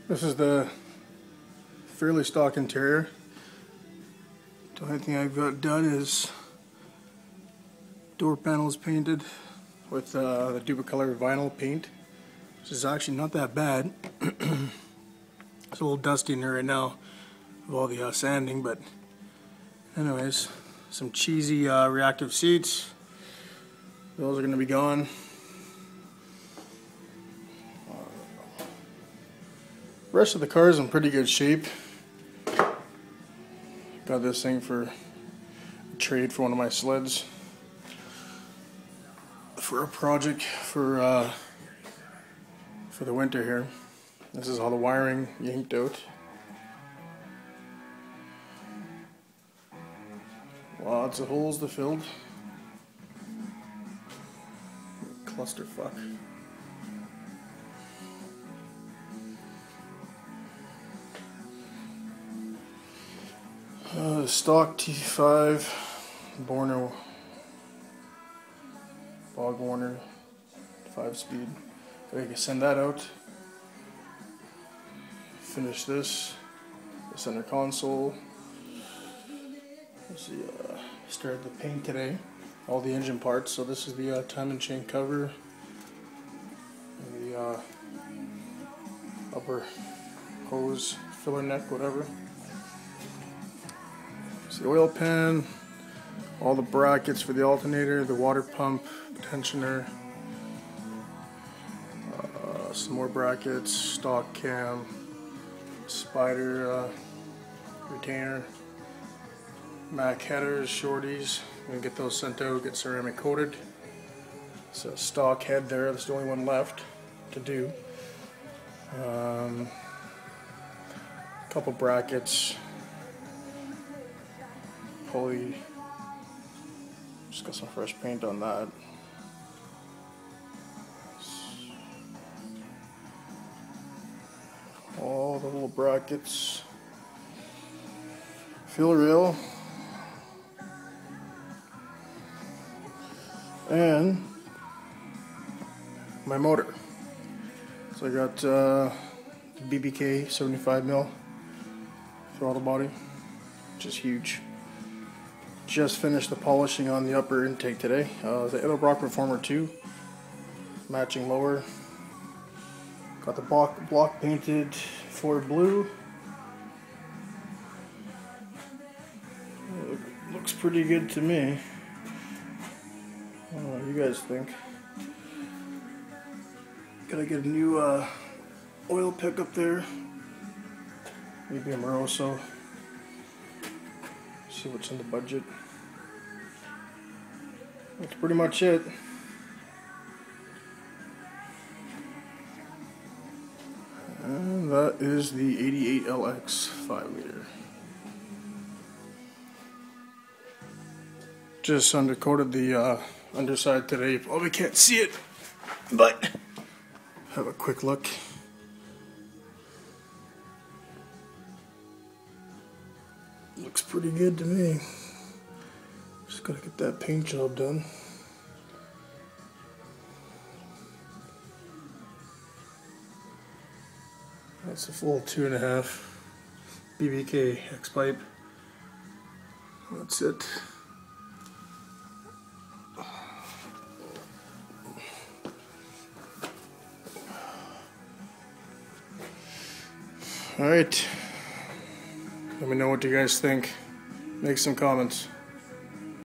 This is the fairly stock interior. The only thing I've got done is door panels painted with the Duel vinyl paint, which is actually not that bad. It's a little dusty in there right now with all the sanding, but anyways, some cheesy reactive seats. Those are going to be gone. Rest of the car is in pretty good shape. Got this thing for a trade for one of my sleds for a project for the winter here. This is all the wiring yanked out. Lots of holes to fill. Clusterfuck. Stock T5 Borner Bog Warner 5-speed. I can send that out. Finish this. The center console. Let's see. Started the paint today. All the engine parts. So this is the time and chain cover. And the upper hose filler neck, whatever. The oil pan, all the brackets for the alternator, the water pump, tensioner, some more brackets, stock cam, spider retainer, Mac headers, shorties. I'm going to get those sent out, get ceramic coated. It's a stock head there, that's the only one left to do. A couple brackets. Pulley, just got some fresh paint on that. All the little brackets, fill rail, and my motor. So I got BBK 75mm throttle body, which is huge. Just finished the polishing on the upper intake today. The Edelbrock Reformer 2, matching lower. Got the block painted for blue. Looks pretty good to me. I don't know what you guys think. Gotta get a new oil pickup there. Maybe a Moroso. See what's in the budget. That's pretty much it. And that is the 88LX 5-liter. Just undercoated the underside today. You probably can't see it, but have a quick look. Looks pretty good to me. Just gotta get that paint job done. That's a full 2.5 BBK X pipe. That's it. Alright. Let me know what you guys think. Make some comments.